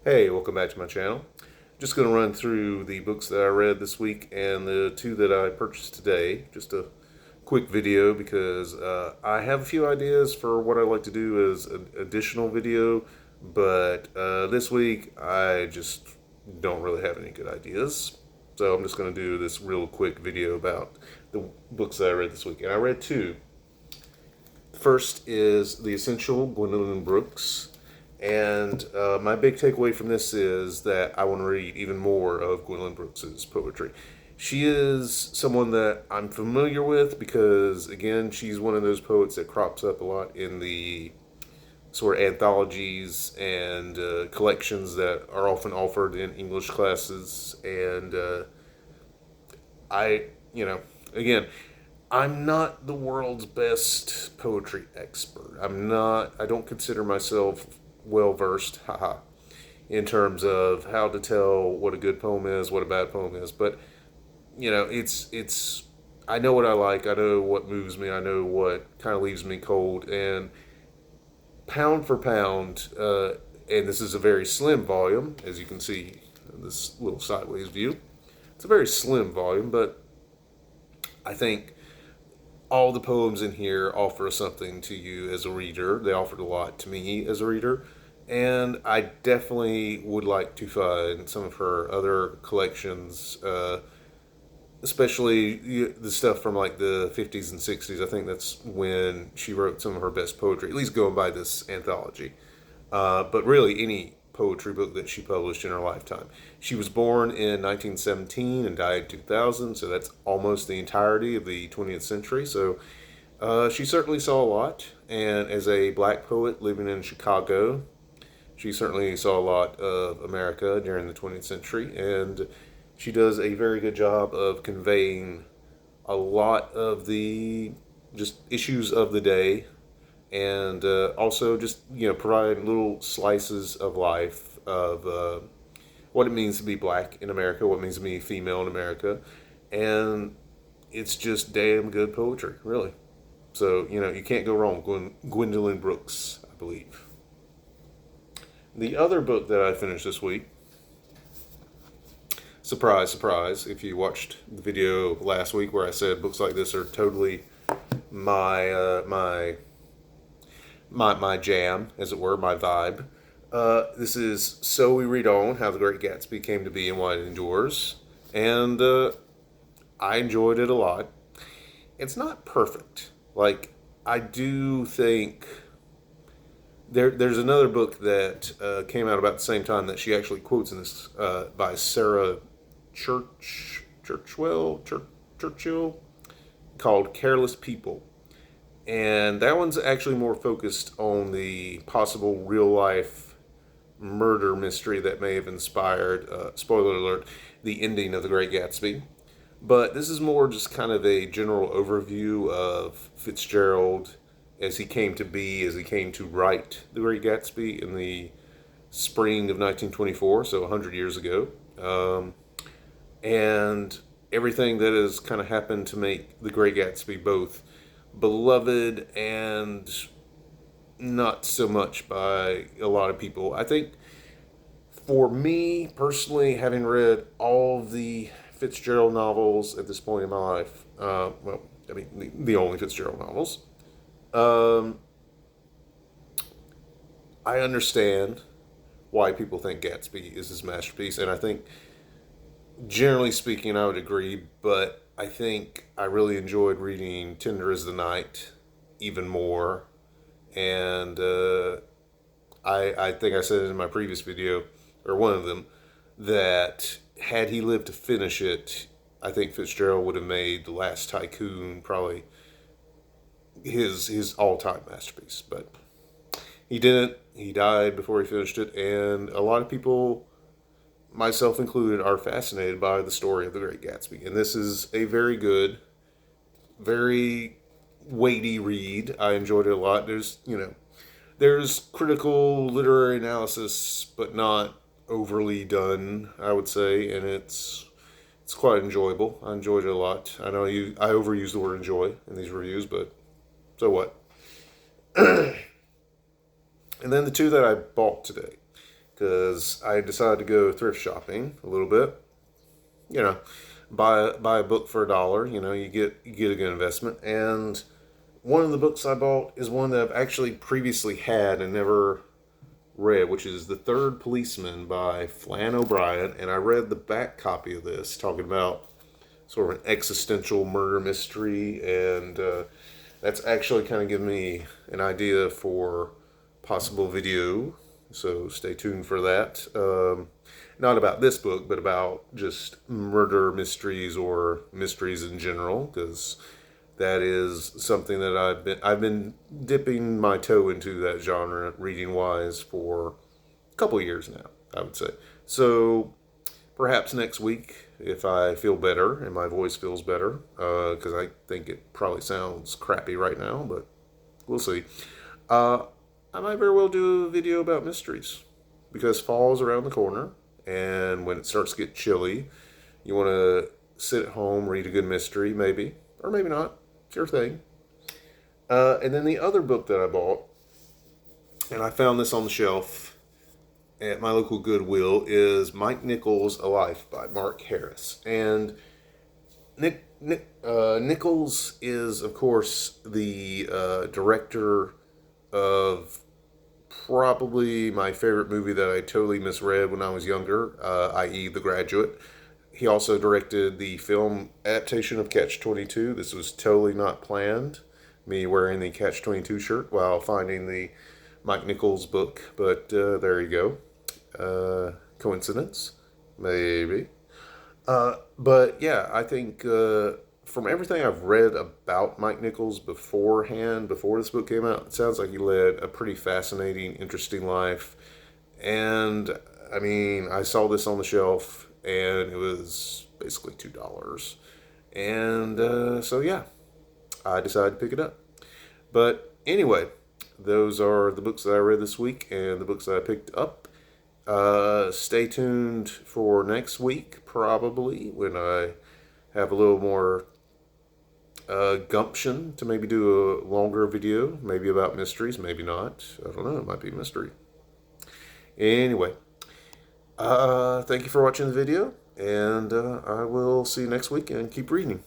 Hey, welcome back to my channel. Just going to run through the books that I read this week and the two that I purchased today. Just a quick video because I have a few ideas for what I like to do as an additional video, but this week I just don't really have any good ideas. So I'm just going to do this real quick video about the books that I read this week. And I read two. First is The Essential, Gwendolyn Brooks. And my big takeaway from this is that I want to read even more of Gwendolyn Brooks's poetry. She is someone that I'm familiar with because, again, she's one of those poets that crops up a lot in the sort of anthologies and collections that are often offered in English classes. And I, you know, again, I'm not the world's best poetry expert. I don't consider myself well versed, haha, in terms of how to tell what a good poem is, what a bad poem is. But, I know what I like, I know what moves me, I know what kind of leaves me cold. And pound for pound, and this is a very slim volume, as you can see in this little sideways view. It's a very slim volume, but I think all the poems in here offer something to you as a reader. They offered a lot to me as a reader. And I definitely would like to find some of her other collections, especially the stuff from like the 50s and 60s. I think that's when she wrote some of her best poetry, at least going by this anthology. But really, any poetry book that she published in her lifetime. She was born in 1917 and died in 2000, so that's almost the entirety of the 20th century. So she certainly saw a lot. And as a black poet living in Chicago, she certainly saw a lot of America during the 20th century. And she does a very good job of conveying a lot of the just issues of the day, and also just providing little slices of life of what it means to be black in America, what it means to be female in America, and it's just damn good poetry, really. So you can't go wrong with Gwendolyn Brooks, I believe. The other book that I finished this week, surprise, surprise, if you watched the video last week where I said books like this are totally my my jam, as it were, my vibe. This is So We Read On, How the Great Gatsby Came to Be and Why It Endures. And I enjoyed it a lot. It's not perfect. Like, I do think there's another book that came out about the same time that she actually quotes in this, by Sarah Churchill, called Careless People. And that one's actually more focused on the possible real life murder mystery that may have inspired, spoiler alert, the ending of The Great Gatsby. But this is more just kind of a general overview of Fitzgerald as he came to be, as he came to write The Great Gatsby in the spring of 1924, so 100 years ago. And everything that has kind of happened to make The Great Gatsby both beloved and not so much by a lot of people. I think for me personally, having read all of the Fitzgerald novels at this point in my life, the only Fitzgerald novels, um, I understand why people think Gatsby is his masterpiece, and I think generally speaking, I would agree, but I think I really enjoyed reading Tender as the Night even more. And I think I said it in my previous video, or one of them, that had he lived to finish it, I think Fitzgerald would have made The Last Tycoon probably his all time masterpiece. But he didn't. He died before he finished it, and a lot of people, myself included, are fascinated by the story of The Great Gatsby. And this is a very good, very weighty read. I enjoyed it a lot. There's critical literary analysis, but not overly done, I would say, and it's quite enjoyable. I enjoyed it a lot. I know I overuse the word enjoy in these reviews, but so what? And then the two that I bought today. because I decided to go thrift shopping a little bit. You know, buy a book for $1. You know, you get a good investment. And one of the books I bought is one that I've actually previously had and never read, which is The Third Policeman by Flann O'Brien. And I read the back copy of this, talking about sort of an existential murder mystery, and that's actually kind of given me an idea for possible video. So stay tuned for that. Not about this book, but about just murder mysteries or mysteries in general, because that is something that I've been dipping my toe into that genre reading wise for a couple of years now, I would say. So perhaps next week, if I feel better and my voice feels better, because I think it probably sounds crappy right now, but we'll see. I might very well do a video about mysteries, because fall's around the corner, and when it starts to get chilly, you want to sit at home, read a good mystery, maybe, or maybe not. It's your thing. And then the other book that I bought, and I found this on the shelf at my local Goodwill, is Mike Nichols' A Life by Mark Harris. And Nichols is, of course, the director of probably my favorite movie that I totally misread when I was younger, i.e. The Graduate. He also directed the film adaptation of Catch-22. This was totally not planned, me wearing the Catch-22 shirt while finding the Mike Nichols book, but there you go. Coincidence? Maybe. But yeah, I think from everything I've read about Mike Nichols beforehand, before this book came out, it sounds like he led a pretty fascinating, interesting life. And I mean, I saw this on the shelf, and it was basically $2. And so yeah, I decided to pick it up. But anyway, those are the books that I read this week and the books that I picked up. Stay tuned for next week, probably, when I have a little more gumption to maybe do a longer video, maybe about mysteries, maybe not. I don't know, it might be a mystery. Anyway, thank you for watching the video, and I will see you next week, and keep reading.